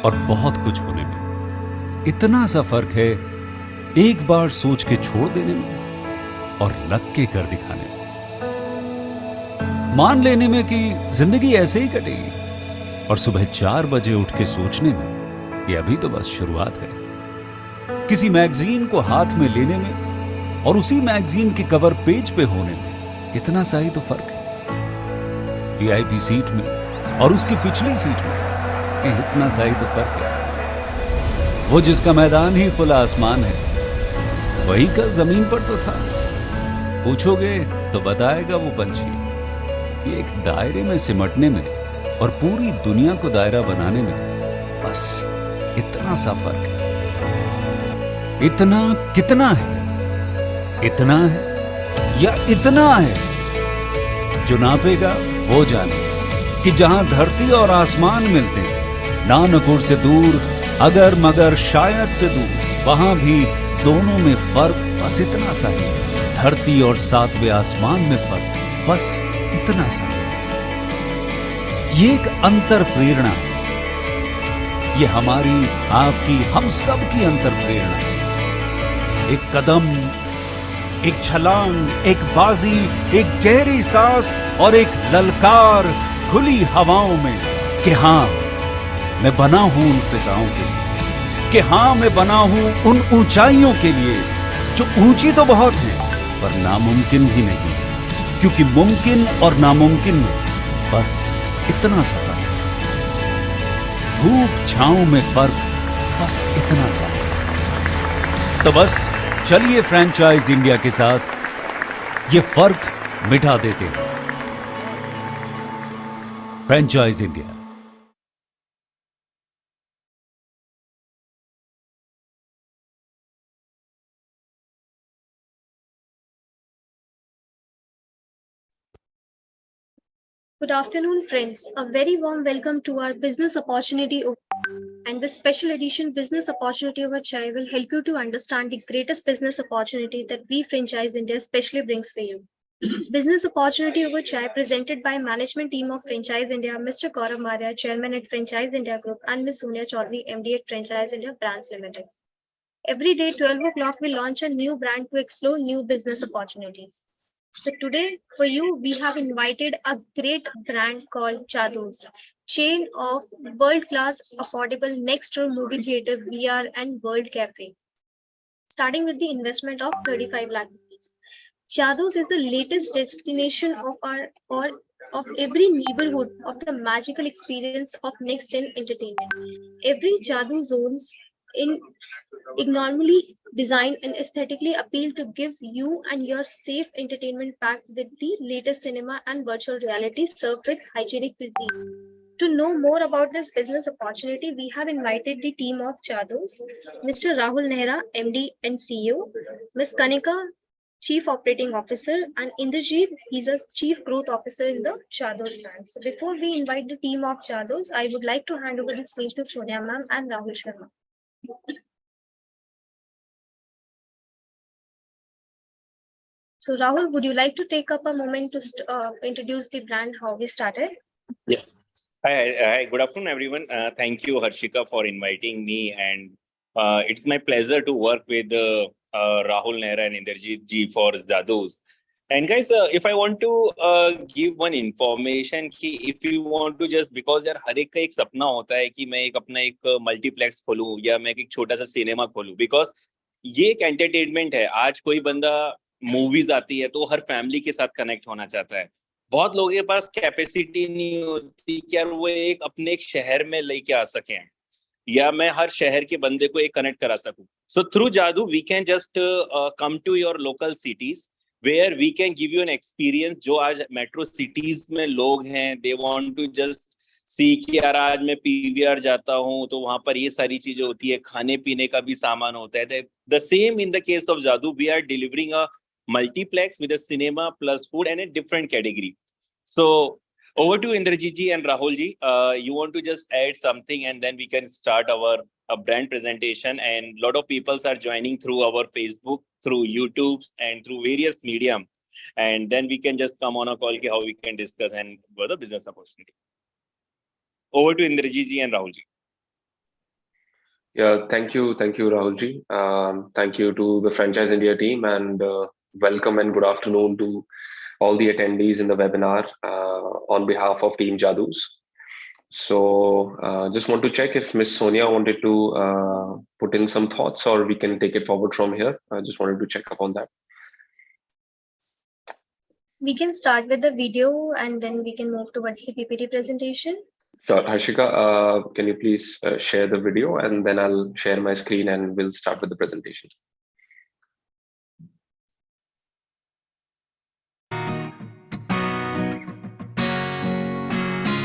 और बहुत कुछ होने में इतना सा फर्क है एक बार सोच के छोड़ देने में और लग के कर दिखाने में। मान लेने में कि जिंदगी ऐसे ही कटेगी और सुबह 4 बजे उठ के सोचने में ये अभी तो बस शुरुआत है। किसी मैगजीन को हाथ में लेने में और उसी मैगजीन के कवर पेज पे होने में इतना सा ही तो फर्क है। वीआईपी सीट में और उसकी पिछली सीट में इतना सा ही तो फर्क है। वो जिसका मैदान ही खुला आसमान है वही कल जमीन पर तो था। पूछोगे तो बताएगा वो पंछी ये एक दायरे में सिमटने में और पूरी दुनिया को दायरा बनाने में बस इतना सा फर्क है। इतना कितना है? इतना है या इतना है? जो नापेगा वो जाने कि जहां धरती और आसमान मिलते हैं, नानकुर से दूर अगर मगर शायद से दूर, वहां भी दोनों में फर्क बस इतना सा है। धरती और 7वें आसमान में फर्क बस इतना सा है। ये एक अंतर प्रेरणा है। ये हमारी, आपकी, हम सब की अंतर प्रेरणा है। एक कदम, एक छलांग, एक बाजी, एक गहरी सांस और एक ललकार खुली हवाओं में कि हाँ मैं बना हूं उन फिजाओं के लिए, कि हाँ मैं बना हूं उन ऊंचाइयों के लिए जो ऊंची तो बहुत है पर नामुमकिन भी नहीं, क्योंकि मुमकिन और नामुमकिन में बस इतना सा फर्क है। धूप छांव में फर्क बस इतना सा। तो बस चलिए फ्रेंचाइज इंडिया के साथ ये फर्क मिटा देते हैं। Franchise India. Good afternoon, friends. A very warm welcome to our business opportunity and the special edition business opportunity over chai will help you to understand the greatest business opportunity that we franchise India specially brings for you. Business opportunity over chai presented by management team of Franchise India, Mr. Gaurav Maria, Chairman at Franchise India Group, and Ms. Sonia Chaudhary, MD at Franchise India Brands Limited. Every day, 12 o'clock, we launch a new brand to explore new business opportunities. So today for you, we have invited a great brand called Jadooz, chain of world-class affordable next-door movie theater, VR and World Café. Starting with the investment of 35 lakh rupees. Jadooz is the latest destination of our or of every neighborhood of the magical experience of next-gen entertainment. Every Jadoo zones in enormously designed and aesthetically appeal to give you and your safe entertainment packed with the latest cinema and virtual reality served with hygienic cuisine. To know more about this business opportunity, we have invited the team of Jadooz, Mr. Rahul Nehra, MD and CEO, Ms. Kanika, Chief Operating Officer, and Indrajit, he's a Chief Growth Officer in the Jadooz brand. So before we invite the team of Jadooz, I would like to hand over the speech to Sonia ma'am and Rahul Sharma. So Rahul, would you like to take up a moment to introduce the brand, how we started? Yeah. Hi, good afternoon, everyone. Thank you, Harshika, for inviting me. And it's my pleasure to work with Rahul Nehra and Inderjit ji for Jadooz. And guys, if I want to give one information, कि if you want to just because यार हर एक का एक सपना होता है कि मैं एक अपना एक मल्टीप्लेक्स खोलूं या मैं एक छोटा सा सिनेमा खोलूं, because ये एक एंटरटेनमेंट है। आज कोई बंदा मूवीज आती है तो हर फैमिली के साथ कनेक्ट होना चाहता है। बहुत लोगों के पास कैपेसिटी नहीं होती कि यार वो एक अपने एक शहर में लेके आ सकें या मैं हर शहर के बंदे को एक कनेक्ट करा सकूं। So through Jadoo we can just come to your local cities where we can give you an experience. जो आज मेट्रो सिटीज में लोग हैं, they want to just see कि यार आज मैं पीवीआर जाता हूँ तो वहां पर ये सारी चीजें होती है, खाने पीने का भी सामान होता है। The same in the case of Jadoo, we are delivering a multiplex with a cinema plus food and a different category. So over to Indrajit ji and Rahul ji. You want to just add something and then we can start our brand presentation. And a lot of people are joining through our Facebook, through YouTube and through various medium. And then we can just come on a call how we can discuss and for the business opportunity. Over to Indrajit ji and Rahul ji. Yeah, thank you, Rahulji. Thank you to the Franchise India team, and welcome and good afternoon to all the attendees in the webinar on behalf of Team Jadooz. So, just want to check if Miss Sonia wanted to put in some thoughts, or we can take it forward from here. I just wanted to check up on that. We can start with the video and then we can move towards the PPT presentation. Sure, Harshika, can you please share the video, and then I'll share my screen and we'll start with the presentation.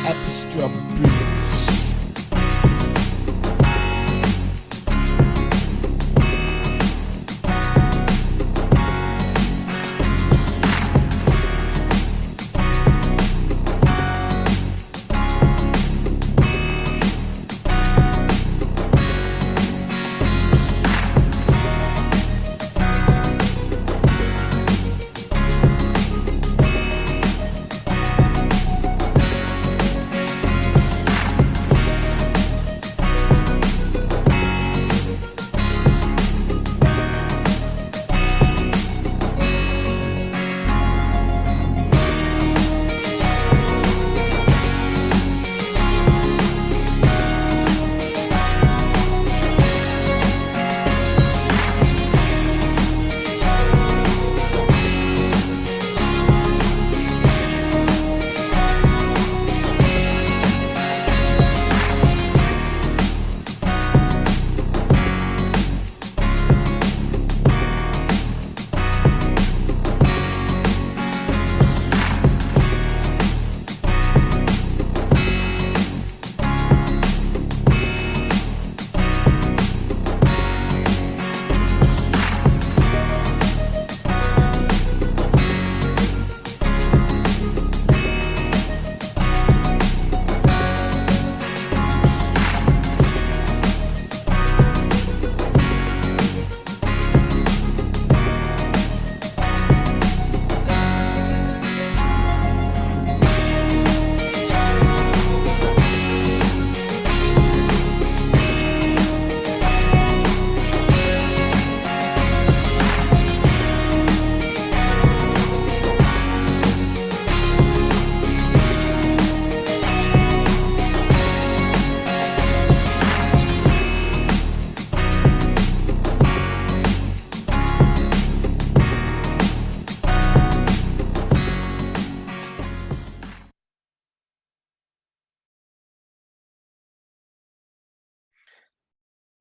Epistrophe.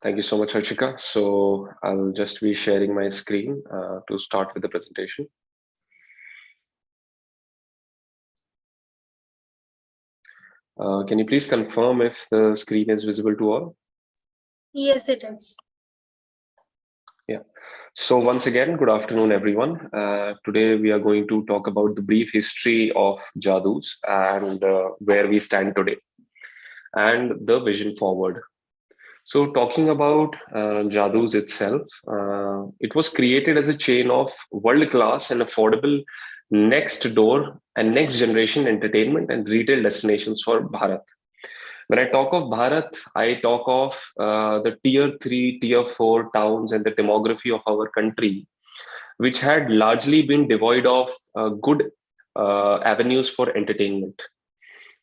Thank you so much, Harshika. So I'll just be sharing my screen to start with the presentation. Can you please confirm if the screen is visible to all? Yes, it is. Yeah. So once again, good afternoon, everyone. Today we are going to talk about the brief history of Jadooz and where we stand today and the vision forward. So talking about Jadooz itself, it was created as a chain of world-class and affordable next door and next generation entertainment and retail destinations for Bharat. When I talk of Bharat, I talk of the tier 3, tier 4 towns and the demography of our country, which had largely been devoid of good avenues for entertainment.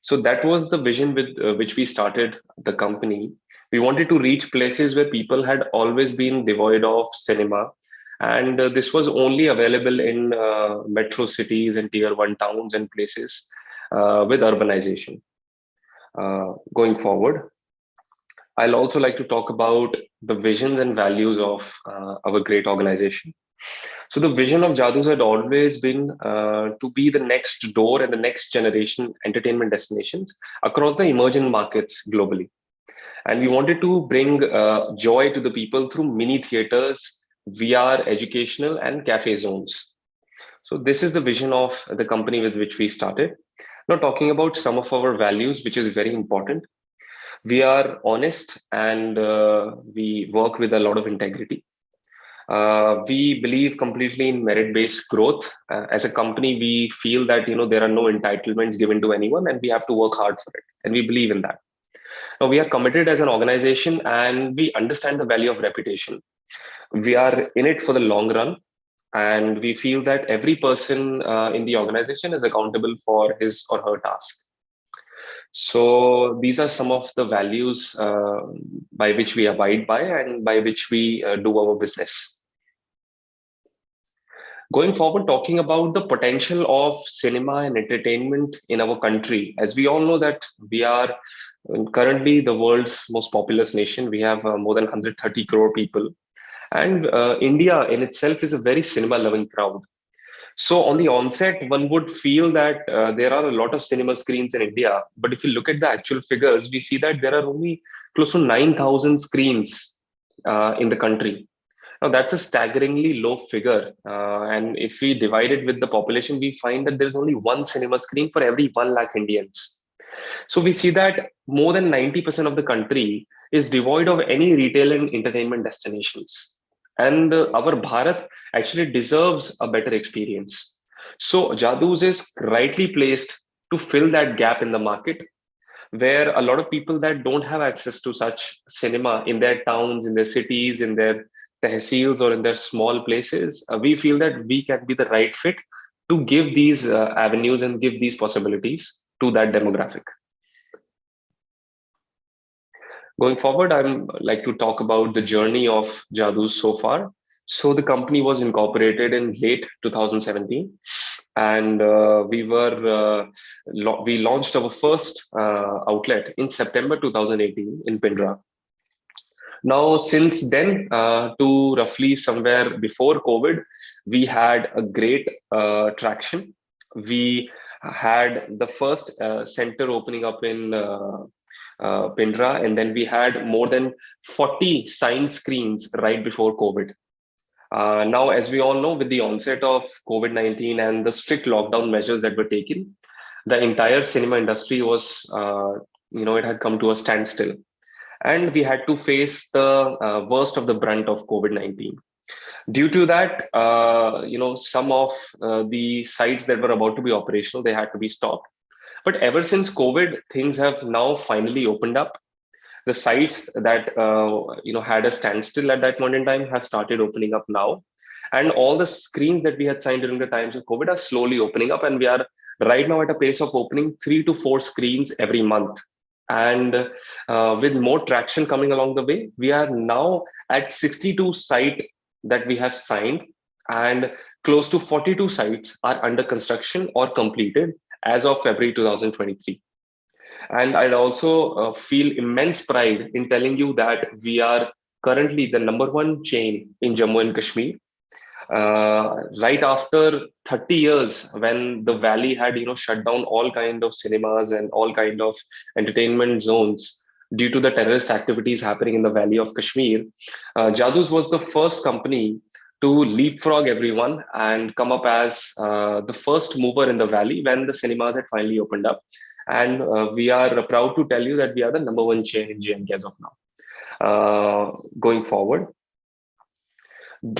So that was the vision with which we started the company. We wanted to reach places where people had always been devoid of cinema. And this was only available in metro cities and tier 1 towns and places with urbanization. Going forward, I'll also like to talk about the visions and values of our great organization. So the vision of Jadooz had always been to be the next door and the next generation entertainment destinations across the emerging markets globally. And we wanted to bring joy to the people through mini theaters, VR, educational, and cafe zones. So this is the vision of the company with which we started. Now talking about some of our values, which is very important. We are honest and we work with a lot of integrity. We believe completely in merit-based growth. As a company, we feel that there are no entitlements given to anyone, and we have to work hard for it. And we believe in that. Now, we are committed as an organization and we understand the value of reputation. We are in it for the long run, and we feel that every person in the organization is accountable for his or her task. So these are some of the values by which we abide by and by which we do our business. Going forward, talking about the potential of cinema and entertainment in our country, as we all know that we are currently the world's most populous nation. We have more than 130 crore people. And India in itself is a very cinema loving crowd. So on the onset, one would feel that there are a lot of cinema screens in India. But if you look at the actual figures, we see that there are only close to 9,000 screens in the country. Now, that's a staggeringly low figure. And if we divide it with the population, we find that there's only one cinema screen for every 1 lakh Indians. So we see that more than 90% of the country is devoid of any retail and entertainment destinations. And our Bharat actually deserves a better experience. So Jadooz is rightly placed to fill that gap in the market, where a lot of people that don't have access to such cinema in their towns, in their cities, in their tehsils, or in their small places, we feel that we can be the right fit to give these avenues and give these possibilities to that demographic. Going forward, I'd like to talk about the journey of Jadooz so far. So the company was incorporated in late 2017, and we launched our first outlet in September 2018 in Pindra. Now, since then, to roughly somewhere before COVID, we had a great traction. We had the first center opening up in Pindra, and then we had more than 40 sign screens right before COVID. Now, as we all know, with the onset of COVID-19 and the strict lockdown measures that were taken, the entire cinema industry was, it had come to a standstill. And we had to face the worst of the brunt of COVID-19. Due to that, some of the sites that were about to be operational, they had to be stopped. But ever since COVID, things have now finally opened up. The sites that had a standstill at that point in time have started opening up now. And all the screens that we had signed during the times of COVID are slowly opening up. And we are right now at a pace of opening 3 to 4 screens every month. And with more traction coming along the way, we are now at 62 sites that we have signed, and close to 42 sites are under construction or completed as of February 2023. And I'd also feel immense pride in telling you that we are currently the #1 chain in Jammu and Kashmir. Right after 30 years, when the valley had shut down all kind of cinemas and all kind of entertainment zones due to the terrorist activities happening in the valley of Kashmir, Jadooz was the first company to leapfrog everyone and come up as the first mover in the valley when the cinemas had finally opened up. And we are proud to tell you that we are the #1 chain in JNK as of now. Going forward,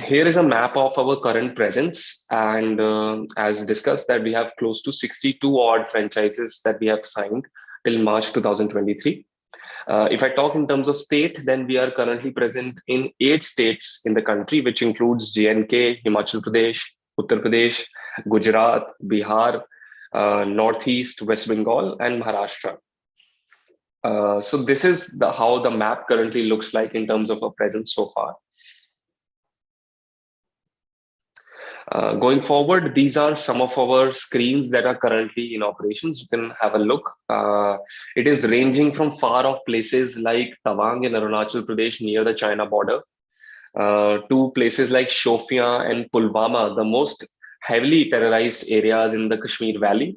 here is a map of our current presence, and as discussed, that we have close to 62 odd franchises that we have signed till March 2023. If I talk in terms of state, then we are currently present in 8 states in the country, which includes JNK, Himachal Pradesh, Uttar Pradesh, Gujarat, Bihar, Northeast, West Bengal, and Maharashtra. So this is how the map currently looks like in terms of our presence so far. Going forward, these are some of our screens that are currently in operations. You can have a look. It is ranging from far off places like Tawang in Arunachal Pradesh near the China border to places like Shopian and Pulwama, the most heavily terrorized areas in the Kashmir Valley.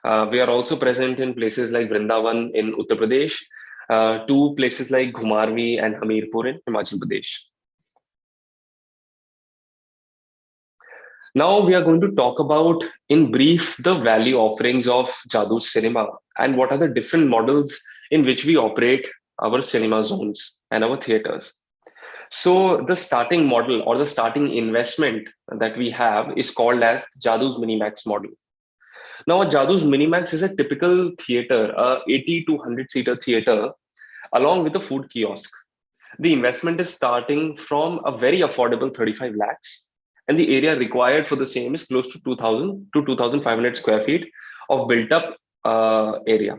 We are also present in places like Vrindavan in Uttar Pradesh, to places like Ghumarvi and Hamirpur in Himachal Pradesh. Now we are going to talk about, in brief, the value offerings of Jadooz Cinema and what are the different models in which we operate our cinema zones and our theaters. So the starting model or the starting investment that we have is called as Jadooz Minimax model. Now, a Jadooz Minimax is a typical theater, a 80 to 100 seater theater along with the food kiosk. The investment is starting from a very affordable 35 lakhs, and the area required for the same is close to 2000 to 2500 square feet of built up area.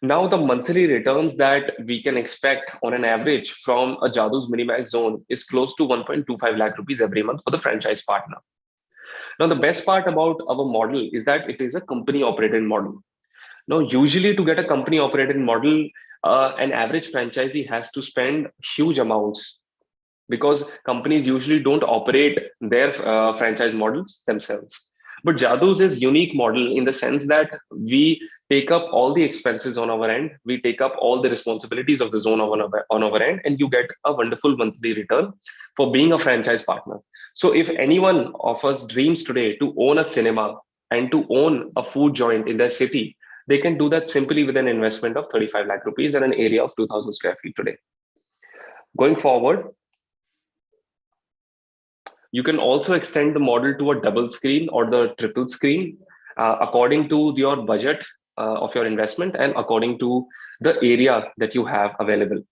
Now, the monthly returns that we can expect on an average from a Jadooz Minimax zone is close to 1.25 lakh rupees every month for the franchise partner. Now, the best part about our model is that it is a company operated model. Now, usually to get a company operated model, an average franchisee has to spend huge amounts because companies usually don't operate their franchise models themselves. But Jadooz is unique model in the sense that we take up all the expenses on our end, we take up all the responsibilities of the zone on our end, and you get a wonderful monthly return for being a franchise partner. So if anyone of us dreams today to own a cinema and to own a food joint in their city, they can do that simply with an investment of 35 lakh rupees and an area of 2000 square feet today. Going forward, you can also extend the model to a double screen or the triple screen according to your budget of your investment and according to the area that you have available.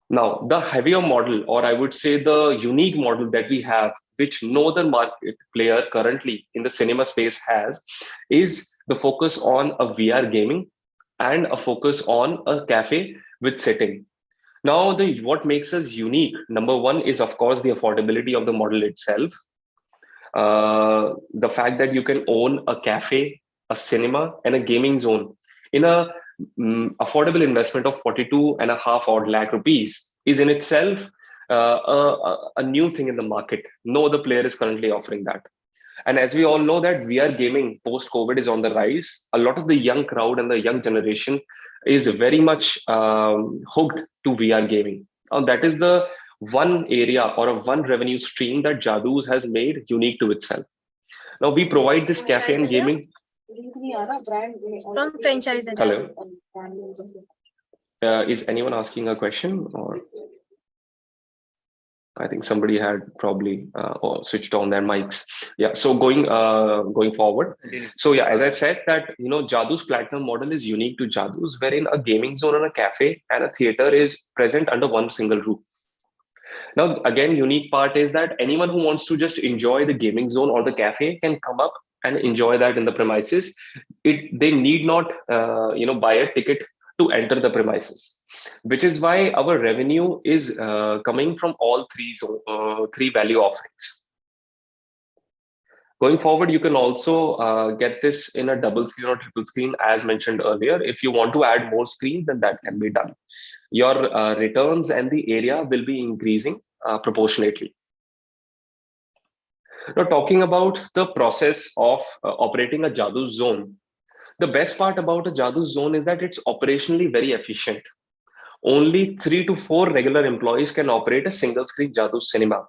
Now, the heavier model, or I would say the unique model that we have, which no other market player currently in the cinema space has, is the focus on a VR gaming and a focus on a cafe with sitting. Now, what makes us unique, number one, is of course the affordability of the model itself. The fact that you can own a cafe, a cinema, and a gaming zone in a affordable investment of 42.5 odd lakh rupees is in itself a new thing in the market. No other player is currently offering that. And as we all know that VR gaming post-COVID is on the rise, a lot of the young crowd and the young generation is very much hooked to VR gaming. That is the one area or a one revenue stream that Jadooz has made unique to itself. Now we provide this cafe and gaming. From franchise. Hello. Is anyone asking a question, or I think somebody had probably switched on their mics. Yeah. So going forward. So yeah, as I said that, Jadooz Platinum model is unique to Jadooz, wherein a gaming zone and a cafe and a theater is present under one single roof. Now, again, unique part is that anyone who wants to just enjoy the gaming zone or the cafe can come up and enjoy that in the premises. They need not, buy a ticket to enter the premises, which is why our revenue is coming from all three value offerings. Going forward, you can also get this in a double screen or triple screen, as mentioned earlier. If you want to add more screens, then that can be done. Your returns and the area will be increasing proportionately. Now, talking about the process of operating a Jadooz zone, the best part about a Jadooz zone is that it's operationally very efficient. Only 3 to 4 regular employees can operate a single screen Jadooz cinema,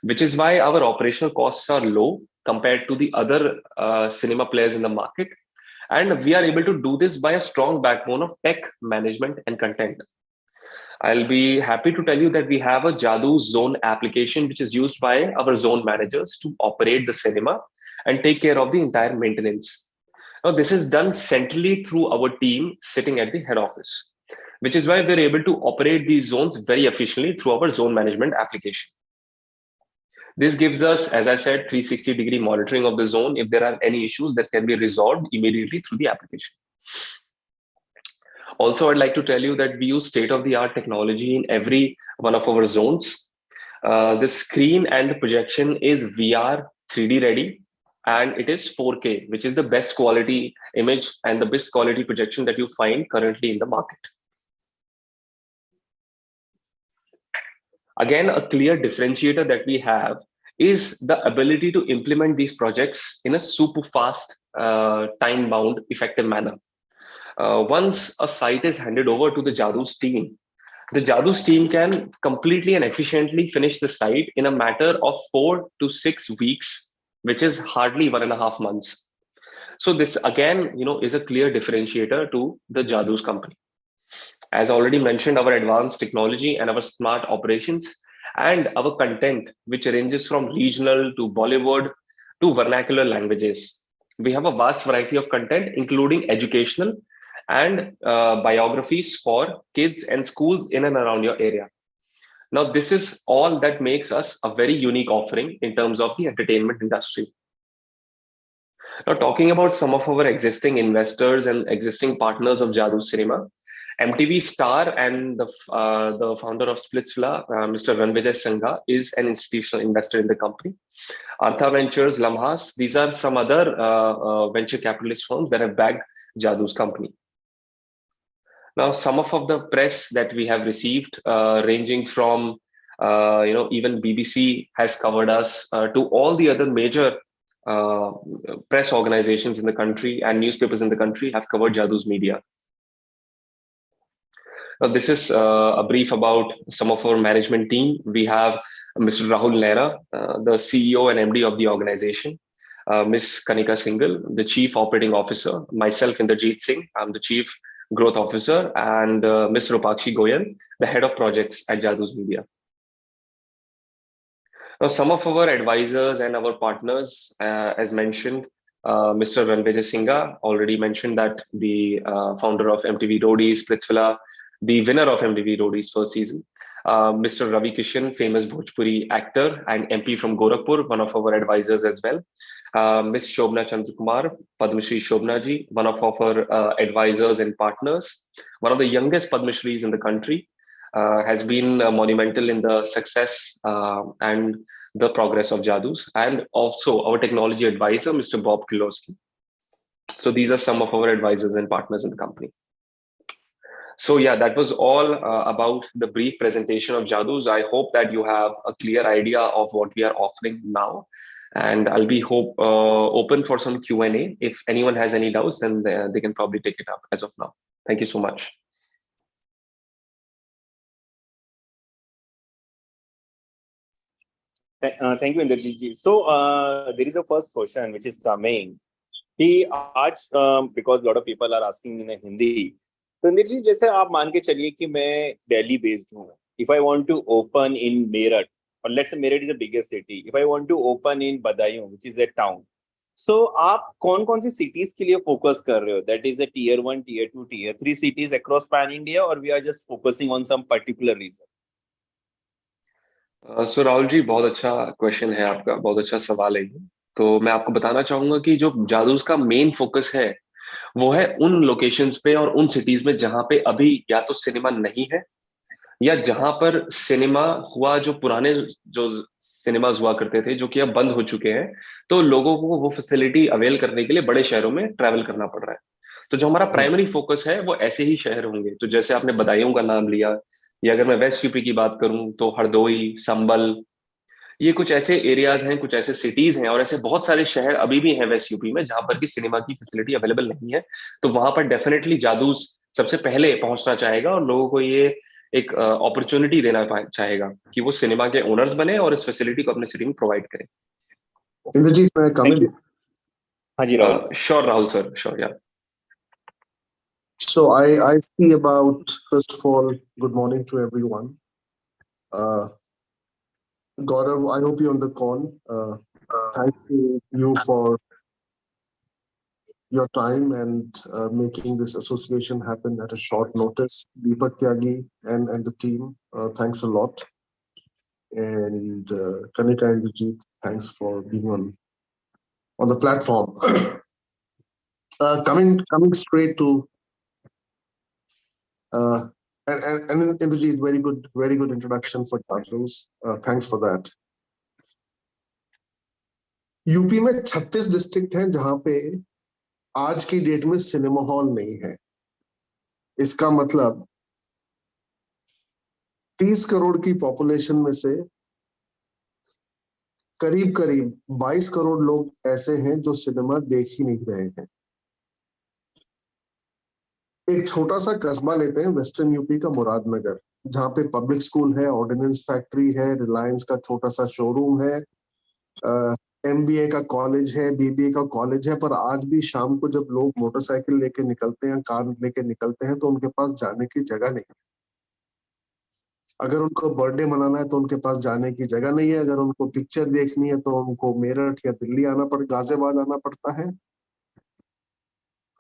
which is why our operational costs are low compared to the other cinema players in the market. And we are able to do this by a strong backbone of tech management and content. I'll be happy to tell you that we have a Jadooz Zone application, which is used by our zone managers to operate the cinema and take care of the entire maintenance. Now, this is done centrally through our team sitting at the head office, which is why we're able to operate these zones very efficiently through our zone management application. This gives us, as I said, 360-degree monitoring of the zone. If there are any issues that can be resolved immediately through the application. Also, I'd like to tell you that we use state-of-the-art technology in every one of our zones. The screen and the projection is VR 3D ready, and it is 4K, which is the best quality image and the best quality projection that you find currently in the market. Again, a clear differentiator that we have is the ability to implement these projects in a super fast, time-bound, effective manner. Once a site is handed over to the Jadooz team can completely and efficiently finish the site in a matter of 4 to 6 weeks, which is hardly 1.5 months. So this again, is a clear differentiator to the Jadooz company. As already mentioned, our advanced technology and our smart operations and our content, which ranges from regional to Bollywood to vernacular languages. We have a vast variety of content, including educational and biographies for kids and schools in and around your area. Now, this is all that makes us a very unique offering in terms of the entertainment industry. Now, talking about some of our existing investors and existing partners of Jadooz Cinema, MTV star and the founder of Splitsvilla, Mr. Rannvijay Singha, is an institutional investor in the company. Artha Ventures, Lamhas, these are some other venture capitalist firms that have backed Jadooz company. Now, some of the press that we have received, ranging from, even BBC has covered us, to all the other major press organizations in the country and newspapers in the country have covered Jadooz Media. Now, this is a brief about some of our management team. We have Mr. Rahul Nehra, the CEO and MD of the organization, Ms. Kanika Singhal, the Chief Operating Officer, myself, Jadooz Singh, I'm the Chief Growth Officer, and Ms. Rupakshi Goyal, the Head of Projects at Jadooz Media. Now, some of our advisors and our partners, as mentioned, Mr. Rannvijay Singha already mentioned that the founder of MTV Roadies, Splitsvilla, the winner of MTV Roadies first season, Mr. Ravi Kishan, famous Bhojpuri actor and MP from Gorakhpur, one of our advisors as well. Ms. Shobna Chandrakumar, Padmashree Shobna ji, one of our advisors and partners, one of the youngest Padmashrees in the country, has been monumental in the success and the progress of Jadooz, and also our technology advisor, Mr. Bob Kilowski. So these are some of our advisors and partners in the company. So yeah, that was all about the brief presentation of Jadooz. I hope that you have a clear idea of what we are offering now. And I'll be open for some Q&A. If anyone has any doubts, then they can probably take it up as of now. Thank you so much. Thank you, Inderjeet ji. So there is a first question which is coming. He asked, because a lot of people are asking in Hindi. So Inderjeet, जैसे आप मान के चलिए कि मैं Delhi based हूँ. If I want to open in Meerut, or let's say Meerut is the biggest city. If I want to open in Badaयूं, which is a town. So आप कौन-कौन सी cities के लिए focus कर रहे हो? That is a tier 1, tier 2, tier 3 cities across pan India, or we are just focusing on some particular region? सो राहुल जी, बहुत अच्छा question है आपका, बहुत अच्छा सवाल है ये। तो मैं आपको बताना चाहूंगा कि जो जादूज का मेन फोकस है वो है उन लोकेशंस पे और उन सिटीज में जहां पे अभी या तो सिनेमा नहीं है, या जहां पर सिनेमा हुआ, जो पुराने जो सिनेमाज हुआ करते थे जो कि अब बंद हो चुके हैं, तो लोगों को वो फैसिलिटी अवेल करने के लिए बड़े शहरों में ट्रैवल करना पड़ रहा है। तो जो हमारा प्राइमरी फोकस है वो ऐसे ही शहर होंगे। तो जैसे आपने बदायूं का नाम लिया, या अगर मैं वेस्ट यूपी की बात करूं तो हरदोई, संबल, ये कुछ ऐसे एरियाज हैं, कुछ ऐसे सिटीज हैं, और ऐसे बहुत सारे शहर अभी भी हैं वेस्ट यूपी में जहां पर की सिनेमा की फैसिलिटी अवेलेबल नहीं है। तो वहां पर डेफिनेटली जादूज सबसे पहले पहुंचना चाहेगा और लोगों को ये एक अपॉर्चुनिटी देना चाहेगा कि वो सिनेमा के ओनर्स बने और इस फैसिलिटी को अपने सिटी में प्रोवाइड करें। इंद्रजीत, मैं कमेंट? हाँ जी Rahul. Sure Rahul sir, sure. Yeah So I see about, first of all, good morning to everyone. Gaurav, I hope you're on the call. Thank you for your time and making this association happen at a short notice. Deepak Tyagi and the team, thanks a lot. And Kanika and Vijit, thanks for being on the platform. Coming straight to and Indrajit, very good introduction for Jadooz. Thanks for that. UP में 36 district हैं जहां पे आज की date में cinema hall नहीं है। इसका मतलब 30 करोड़ की पॉपुलेशन में से करीब 22 करोड़ लोग ऐसे हैं जो सिनेमा देख ही नहीं रहे हैं। एक छोटा सा कस्बा लेते हैं वेस्टर्न यूपी का मुरादनगर, जहाँ पे पब्लिक स्कूल है, ऑर्डिनेंस फैक्ट्री है, रिलायंस का छोटा सा शोरूम है, MBA का कॉलेज है, BBA का कॉलेज है, पर आज भी शाम को जब लोग मोटरसाइकिल लेके निकलते हैं, कार लेके निकलते हैं, तो उनके पास जाने की जगह नहीं है। अगर उनको बर्थडे मनाना है तो उनके पास जाने की जगह नहीं है। अगर उनको पिक्चर देखनी है तो उनको मेरठ या दिल्ली गाजियाबाद आना पड़ता है।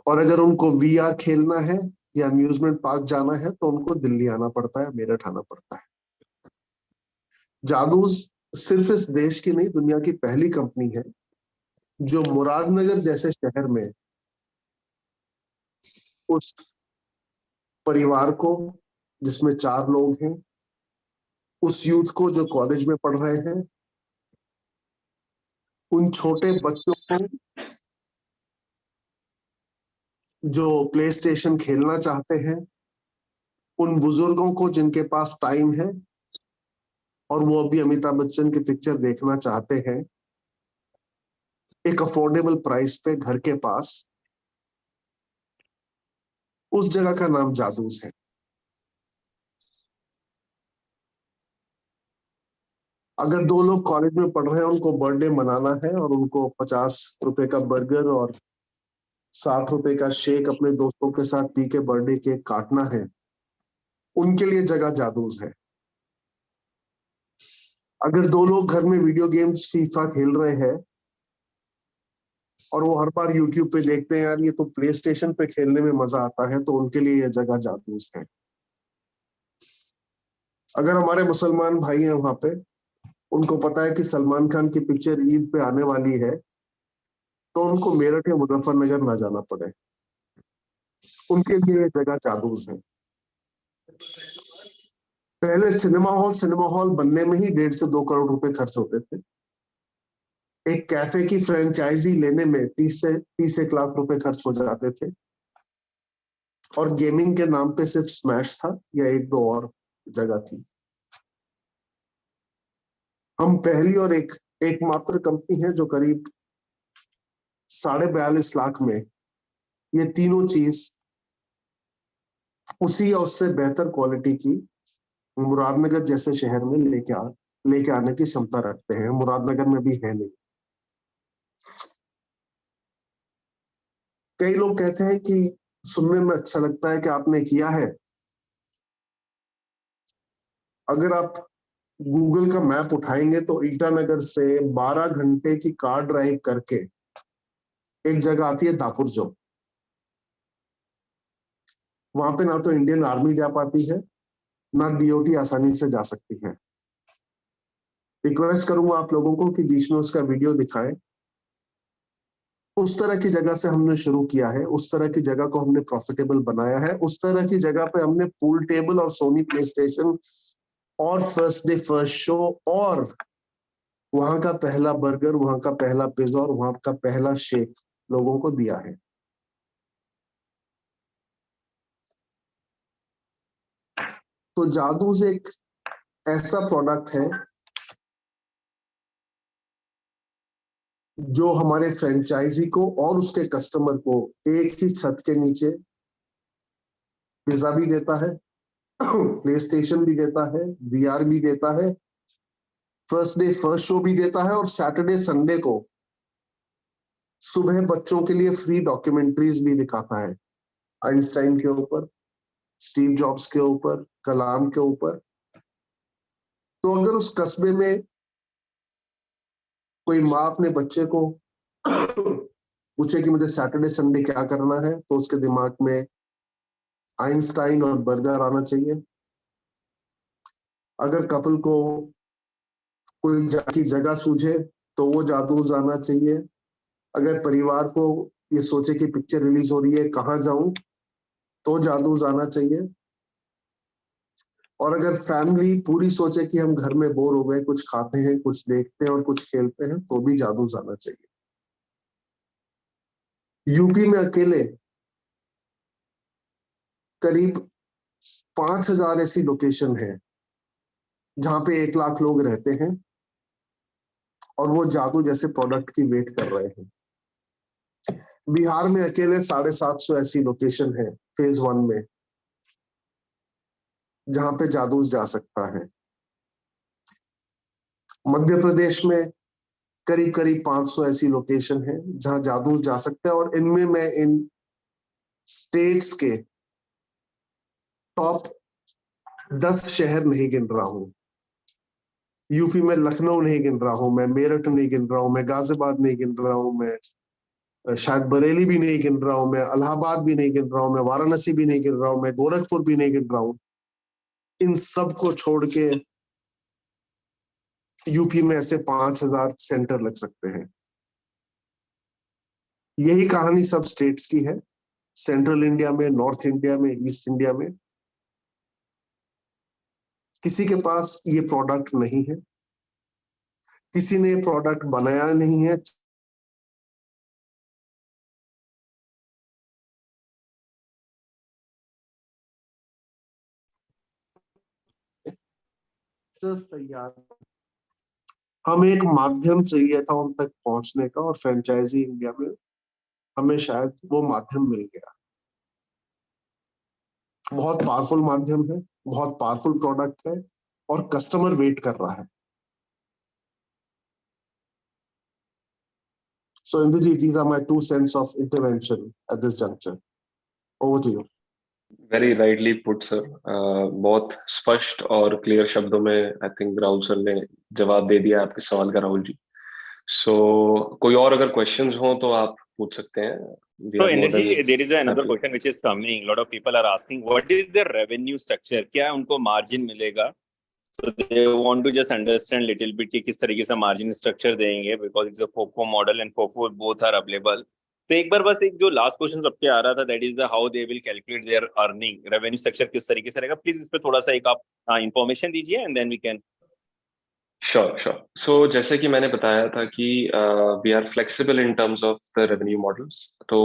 और अगर उनको VR खेलना है या अम्यूजमेंट पार्क जाना है तो उनको दिल्ली आना पड़ता है, मेरठ आना पड़ता है। जादूज सिर्फ इस देश की नहीं, दुनिया की पहली कंपनी है जो मुरादनगर जैसे शहर में उस परिवार को, जिसमें 4 लोग हैं, उस यूथ को जो कॉलेज में पढ़ रहे हैं, उन छोटे बच्चों को जो प्ले स्टेशन खेलना चाहते हैं, उन बुजुर्गों को जिनके पास टाइम है और वो अभी अमिताभ बच्चन की पिक्चर देखना चाहते हैं एक अफोर्डेबल प्राइस पे घर के पास, उस जगह का नाम जादूज है। अगर 2 लोग कॉलेज में पढ़ रहे हैं, उनको बर्थडे मनाना है और उनको 50 रुपए का बर्गर और 60 रुपए का शेक अपने दोस्तों के साथ पी के बर्थडे केक काटना है, उनके लिए जगह जादूज है। अगर 2 लोग घर में वीडियो गेम्स फीफा खेल रहे हैं और वो हर बार यूट्यूब पे देखते हैं यार ये तो प्ले स्टेशन पे खेलने में मजा आता है, तो उनके लिए यह जगह जादूज है। अगर हमारे मुसलमान भाई हैं वहां पे, उनको पता है कि सलमान खान की पिक्चर ईद पे आने वाली है, तो उनको मेरठ या मुजफ्फरनगर ना जाना पड़े, उनके लिए ये जगह जादूज है। पहले सिनेमा हॉल बनने में ही 1.5 से 2 करोड़ रुपए खर्च होते थे। एक कैफे की फ्रेंचाइजी लेने में 30 एक लाख रुपए खर्च हो जाते थे, और गेमिंग के नाम पे सिर्फ स्मैश था या 1-2 और जगह थी। हम पहली और एकमात्र कंपनी है जो करीब 42.5 लाख में ये तीनों चीज उसी या उससे बेहतर क्वालिटी की मुरादनगर जैसे शहर में लेके आने की क्षमता रखते हैं। मुरादनगर में भी है नहीं। कई लोग कहते हैं कि सुनने में अच्छा लगता है कि आपने किया है। अगर आप गूगल का मैप उठाएंगे तो ईटानगर से 12 घंटे की कार ड्राइव करके एक जगह आती है दापुरजो। वहां पे ना तो इंडियन आर्मी जा पाती है, ना DOT आसानी से जा सकती है। रिक्वेस्ट करूंगा आप लोगों को कि बीच में उसका वीडियो दिखाएं। उस तरह की जगह से हमने शुरू किया है, उस तरह की जगह को हमने प्रॉफिटेबल बनाया है, उस तरह की जगह पे हमने पूल टेबल और सोनी प्ले स्टेशन और फर्स्ट डे फर्स्ट शो और वहां का पहला बर्गर, वहां का पहला पिज्जा और वहां का पहला शेक लोगों को दिया है। तो जादूज एक ऐसा प्रोडक्ट है जो हमारे फ्रेंचाइजी को और उसके कस्टमर को एक ही छत के नीचे पिज्जा भी देता है, प्ले स्टेशन भी देता है, VR भी देता है, फर्स्ट डे फर्स्ट शो भी देता है, और सैटरडे संडे को सुबह बच्चों के लिए फ्री डॉक्यूमेंट्रीज भी दिखाता है, आइंस्टाइन के ऊपर, स्टीव जॉब्स के ऊपर, कलाम के ऊपर। तो अगर उस कस्बे में कोई माँ अपने बच्चे को पूछे कि मुझे सैटरडे संडे क्या करना है, तो उसके दिमाग में आइंस्टाइन और बर्गर आना चाहिए। अगर कपल को कोई की जगह सूझे तो वो जादूज आना चाहिए। अगर परिवार को ये सोचे कि पिक्चर रिलीज हो रही है, कहाँ जाऊं, तो जादूज आना चाहिए। और अगर फैमिली पूरी सोचे कि हम घर में बोर हो गए, कुछ खाते हैं, कुछ देखते हैं और कुछ खेलते हैं, तो भी जादूज आना चाहिए। यूपी में अकेले करीब 5,000 ऐसी लोकेशन है जहां पे 1 लाख लोग रहते हैं और वो जादू जैसे प्रोडक्ट की वेट कर रहे हैं। बिहार में अकेले 750 ऐसी लोकेशन है फेज 1 में जहां पे जादूज जा सकता है। मध्य प्रदेश में करीब करीब 500 ऐसी लोकेशन है जहां जादूज जा सकते हैं, और इनमें मैं इन स्टेट्स के टॉप 10 शहर नहीं गिन रहा हूं। यूपी में लखनऊ नहीं गिन रहा हूं मैं, मेरठ नहीं गिन रहा हूं मैं, गाजियाबाद नहीं गिन रहा हूं मैं, शायद बरेली भी नहीं गिन रहा हूं मैं, इलाहाबाद भी नहीं गिन रहा हूं मैं, वाराणसी भी नहीं गिन रहा हूं मैं, गोरखपुर भी नहीं गिन रहा हूं। इन सब को छोड़ के यूपी में ऐसे 5,000 सेंटर लग सकते हैं। यही कहानी सब स्टेट्स की है, सेंट्रल इंडिया में, नॉर्थ इंडिया में, ईस्ट इंडिया में। किसी के पास ये प्रोडक्ट नहीं है, किसी ने प्रोडक्ट बनाया नहीं है। तैयार, हमें एक माध्यम चाहिए था उन तक पहुंचने का, और फ्रेंचाइजी इंडिया में हमें शायद वो माध्यम मिल गया। बहुत पावरफुल माध्यम है, बहुत पावरफुल प्रोडक्ट है, और कस्टमर वेट कर रहा है। So Indraji, these are my 2 cents of intervention at this juncture. Over to you. Very rightly put sir. बहुत स्पष्ट और क्लियर शब्दों में आई थिंक राहुल सर ने जवाब दे दिया आपके सवाल का, राहुल जी। कोई और अगर क्वेश्चंस हो तो आप पूछ सकते हैं। We So, are more than Energy, there is another happy. question which is coming. A lot of people are asking, what is the revenue structure? क्या उनको margin मिलेगा? So they want to just understand little bit कि किस तरीके से margin structure देंगे, because it's a FOFO model and FOFO both are available. तो एक बार बस एक जो last question सबके आ रहा था, that is the how they will calculate their earning, revenue structure किस तरीके से रहेगा? Please इस पे थोड़ा सा एक आप information दीजिए, and then we can. Sure sure. So जैसे कि मैंने बताया था कि we are flexible in terms of the revenue models. तो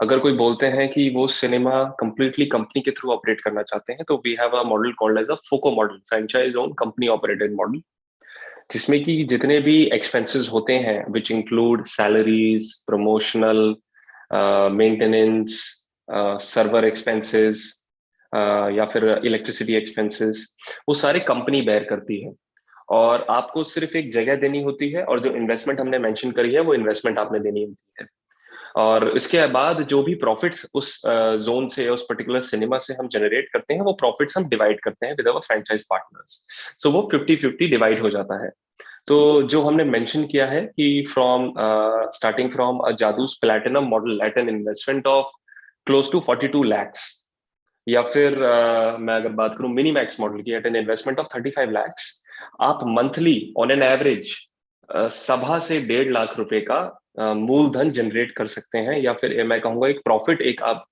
अगर कोई बोलते हैं कि वो सिनेमा कंप्लीटली कंपनी के थ्रू ऑपरेट करना चाहते हैं, तो we have a model called as a FOCO model, franchise own company operated model, जिसमें कि जितने भी एक्सपेंसेस होते हैं which include salaries, promotional, maintenance, server expenses, या फिर इलेक्ट्रिसिटी एक्सपेंसेस, वो सारे कंपनी बेयर करती है। और आपको सिर्फ एक जगह देनी होती है, और जो इन्वेस्टमेंट हमने मेंशन करी है वो इन्वेस्टमेंट आपने देनी होती है। और इसके बाद जो भी प्रॉफिट्स उस जोन से, उस पर्टिकुलर सिनेमा से हम जनरेट करते हैं, वो प्रॉफिट्स हम डिवाइड करते हैं विद आवर फ्रेंचाइज पार्टनर्स। सो वो 50-50 डिवाइड हो जाता है। तो जो हमने मेंशन किया है कि from starting from a Jadoo's platinum model at an investment of close to 42 lakhs, या फिर मैं अगर बात करूं मिनी मैक्स मॉडल की at an investment of 35 lakhs, आप मंथली ऑन एन एवरेज सभा से 1.5 लाख रुपए का मूलधन जनरेट कर सकते हैं, या फिर मैं कहूंगा एक प्रॉफिट एक आप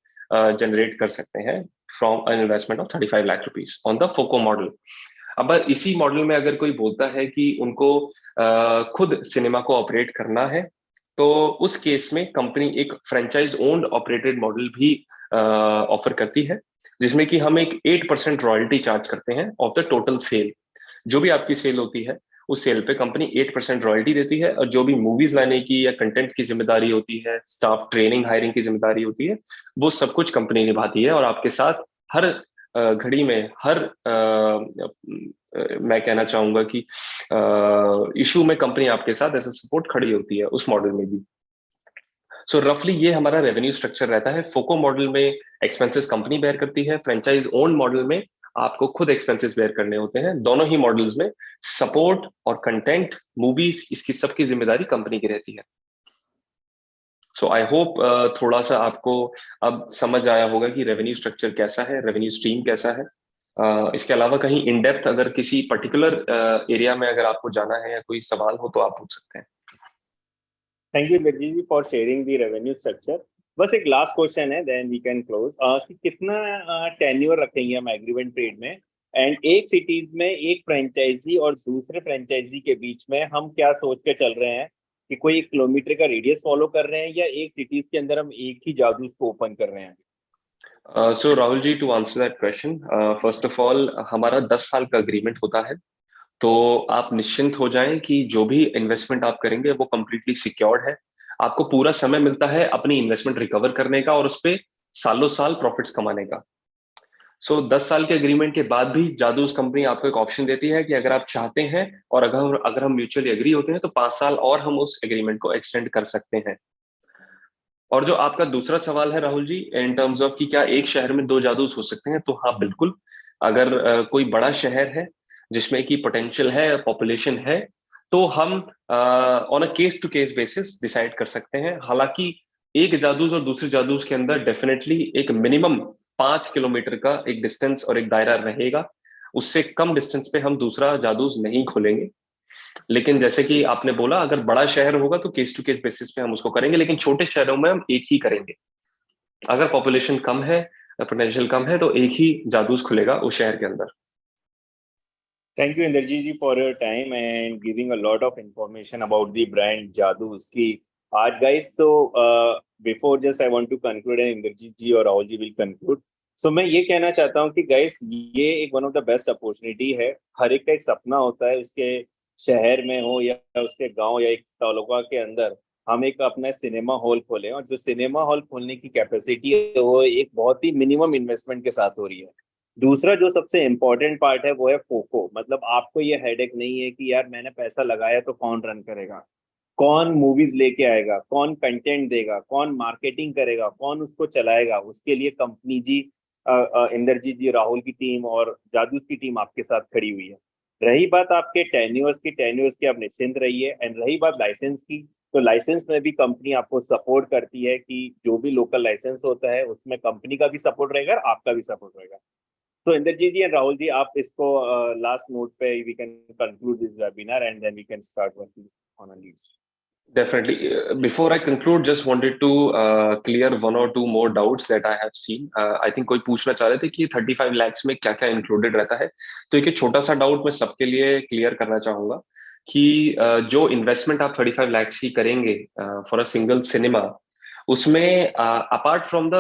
जनरेट कर सकते हैं from N investment of 35 lakh rupees on the फोको model. अब इसी मॉडल में अगर कोई बोलता है कि उनको खुद सिनेमा को ऑपरेट करना है, तो उस केस में कंपनी एक फ्रेंचाइज ओन्ड ऑपरेटेड मॉडल भी ऑफर करती है, जिसमें कि हम एक 8% रॉयल्टी चार्ज करते हैं ऑफ द टोटल सेल। जो भी आपकी सेल होती है, उस सेल पे कंपनी 8% रॉयल्टी देती है, और जो भी मूवीज लाने की या कंटेंट की जिम्मेदारी होती है, स्टाफ ट्रेनिंग हायरिंग की जिम्मेदारी होती है, वो सब कुछ कंपनी निभाती है। और आपके साथ हर घड़ी में, हर मैं कहना चाहूंगा कि इशू में कंपनी आपके साथ ऐसा सपोर्ट खड़ी होती है उस मॉडल में भी। सो रफली ये हमारा रेवेन्यू स्ट्रक्चर रहता है। फोको मॉडल में एक्सपेंसेस कंपनी बेयर करती है, फ्रेंचाइज ओन मॉडल में आपको खुद एक्सपेंसेस बेयर करने होते हैं। दोनों ही मॉडल्स में सपोर्ट और कंटेंट, मूवीज, इसकी सबकी जिम्मेदारी कंपनी की रहती है। सो आई होप थोड़ा सा आपको अब समझ आया होगा कि रेवेन्यू स्ट्रक्चर कैसा है, रेवेन्यू स्ट्रीम कैसा है। इसके अलावा कहीं इन डेप्थ अगर किसी पर्टिकुलर एरिया में अगर आपको जाना है या कोई सवाल हो तो आप पूछ सकते हैं। Thank you, Jadooz ji, for sharing the revenue structure. बस एक लास्ट क्वेश्चन है, then we can close. कि कितना टेन्योर रखेंगे हम एग्रीमेंट पीरियड में, एंड एक सिटीज में एक फ्रेंचाइजी और दूसरे फ्रेंचाइजी के बीच में हम क्या सोच के चल रहे हैं कि कोई 1 किलोमीटर का रेडियस फॉलो कर रहे हैं, या एक सिटीज के अंदर हम एक ही जादूज को ओपन कर रहे हैं? So Rahul ji, to answer that question, first of all हमारा 10 साल का अग्रीमेंट होता है। तो आप निश्चिंत हो जाएं कि जो भी इन्वेस्टमेंट आप करेंगे वो कंप्लीटली सिक्योर्ड है। आपको पूरा समय मिलता है अपनी इन्वेस्टमेंट रिकवर करने का और उस पे सालों साल प्रॉफिट्स कमाने का। सो 10 साल के एग्रीमेंट के बाद भी जादूज कंपनी आपको एक ऑप्शन देती है कि अगर आप चाहते हैं और अगर हम म्यूचुअली एग्री होते हैं तो 5 साल और हम उस एग्रीमेंट को एक्सटेंड कर सकते हैं। और जो आपका दूसरा सवाल है राहुल जी, इन टर्म्स ऑफ कि क्या एक शहर में 2 जादूज हो सकते हैं, तो हाँ बिल्कुल। अगर कोई बड़ा शहर है जिसमें कि पोटेंशियल है, पॉपुलेशन है, तो हम on a case to case basis decide कर सकते हैं। हालांकि एक जादूज और दूसरे जादूज के अंदर डेफिनेटली एक मिनिमम 5 किलोमीटर का एक डिस्टेंस और एक दायरा रहेगा। उससे कम डिस्टेंस पे हम दूसरा जादूज नहीं खोलेंगे। लेकिन जैसे कि आपने बोला, अगर बड़ा शहर होगा तो केस टू केस बेसिस पे हम उसको करेंगे, लेकिन छोटे शहरों में हम एक ही करेंगे। अगर पॉपुलेशन कम है, पोटेंशियल कम है, तो एक ही जादूज खुलेगा उस शहर के अंदर। Thank you, Inderji ji, for your time and giving a lot of information about the brand Jadooz. कि आज guys, so before just I want to conclude and Inderji ji और Rahul ji will conclude. So मैं ये कहना चाहता हूँ कि guys, ये एक one of the best opportunity है। हर एक का एक सपना होता है, उसके शहर में हो या उसके गांव या एक तालुका के अंदर हम एक अपना सिनेमा हॉल खोलें, और जो सिनेमा हॉल खोलने की कैपेसिटी है वो एक बहुत ही मिनिमम इन्वेस्टमेंट के साथ हो रही है। दूसरा जो सबसे इम्पोर्टेंट पार्ट है वो है फोको, मतलब आपको ये हेडेक नहीं है कि यार मैंने पैसा लगाया तो कौन रन करेगा, कौन मूवीज लेके आएगा, कौन कंटेंट देगा, कौन मार्केटिंग करेगा, कौन उसको चलाएगा। उसके लिए कंपनी जी, इंदरजीत जी, राहुल की टीम और जादूज की टीम आपके साथ खड़ी हुई है। रही बात आपके टेन्योर्स की आप निश्चिंत रहिए। एंड रही बात लाइसेंस की, तो लाइसेंस में भी कंपनी आपको सपोर्ट करती है कि जो भी लोकल लाइसेंस होता है उसमें कंपनी का भी सपोर्ट रहेगा और आपका भी सपोर्ट रहेगा। तो इंदरजीत जी एंड राहुल जी, आप इसको लास्ट नोट पे we can conclude this webinar and then we can start working on a leads. Definitely. Before I conclude, just wanted to clear one or two more doubts that I have seen. I think कोई पूछना चाह रहे थे कि 35 lakhs में क्या क्या included रहता है। तो एक छोटा सा डाउट मैं सबके लिए क्लियर करना चाहूंगा कि जो इन्वेस्टमेंट आप 35 lakhs की करेंगे फॉर अ सिंगल सिनेमा, उसमें अपार्ट फ्रॉम द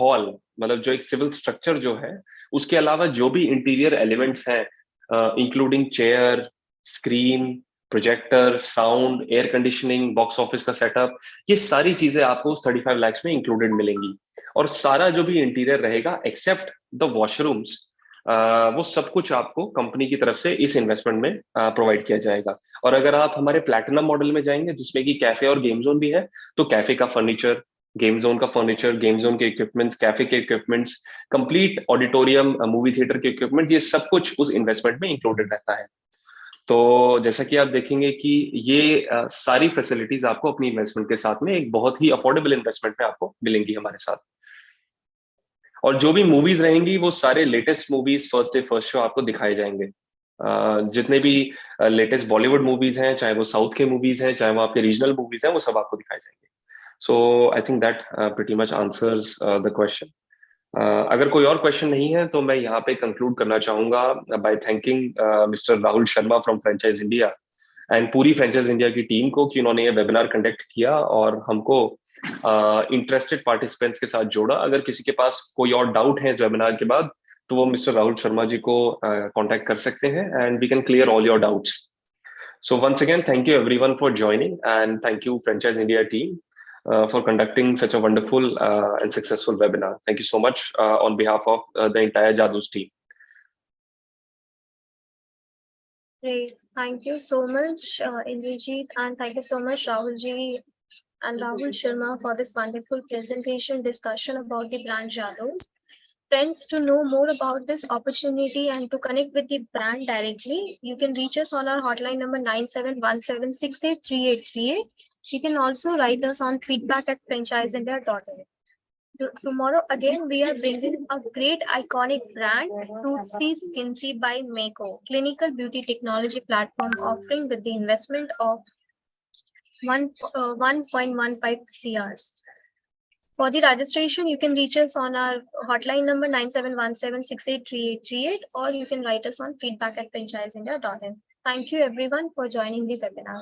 हॉल, मतलब जो एक सिविल स्ट्रक्चर जो है, उसके अलावा जो भी इंटीरियर एलिमेंट्स हैं, including chair, screen, projector, sound, air conditioning, box office का सेटअप, ये सारी चीजें आपको 35 lakhs में इंक्लूडेड मिलेंगी। और सारा जो भी इंटीरियर रहेगा एक्सेप्ट द वॉशरूम्स, वो सब कुछ आपको कंपनी की तरफ से इस इन्वेस्टमेंट में प्रोवाइड किया जाएगा। और अगर आप हमारे प्लैटिनम मॉडल में जाएंगे जिसमें कि कैफे और गेम जोन भी है, तो कैफे का फर्नीचर, गेम जोन का फर्नीचर, गेम जोन के इक्विपमेंट्स, कैफे के equipments, complete auditorium, movie theatre के इक्विपमेंट, ये सब कुछ उस इन्वेस्टमेंट में इंक्लूडेड रहता है। तो जैसा कि आप देखेंगे कि ये सारी फैसिलिटीज आपको अपनी इन्वेस्टमेंट के साथ में एक बहुत ही अफोर्डेबल इन्वेस्टमेंट में आपको मिलेंगी हमारे साथ। और जो भी मूवीज रहेंगी वो सारे latest movies first day first show आपको दिखाए जाएंगे। जितने भी लेटेस्ट बॉलीवुड मूवीज हैं, चाहे वो साउथ के मूवीज हैं, चाहे वो आपके रीजनल मूवीज हैं, वो सब आपको दिखाए जाएंगे। So I think that pretty much answers the question. अगर कोई और क्वेश्चन नहीं है तो मैं यहाँ पे कंक्लूड करना चाहूंगा by thanking mister Rahul Sharma from franchise India and पूरी फ्रेंचाइज इंडिया की टीम को कि उन्होंने ये वेबिनार कंडक्ट किया और हमको इंटरेस्टेड पार्टिसिपेंट्स के साथ जोड़ा। अगर किसी के पास कोई और डाउट है इस वेबिनार के बाद तो वो मिस्टर राहुल शर्मा जी को कांटेक्ट कर सकते हैं and we can clear all your doubts. So once again, thank you everyone for joining, and thank you Franchise India team for conducting such a wonderful and successful webinar. Thank you so much on behalf of the entire Jadooz team. Great. Thank you so much, Indrajit, and thank you so much, Rahulji and Rahul Sharma, for this wonderful presentation discussion about the brand Jadooz. Friends, to know more about this opportunity and to connect with the brand directly, you can reach us on our hotline number 9717683838. You can also write us on feedback@franchiseindia.in. Tomorrow again, we are bringing a great iconic brand, Rootsy Skinsy by Mako, clinical beauty technology platform offering with the investment of 1.15 CRs. For the registration, you can reach us on our hotline number 9717683838, or you can write us on feedback@franchiseindia.in. Thank you everyone for joining the webinar.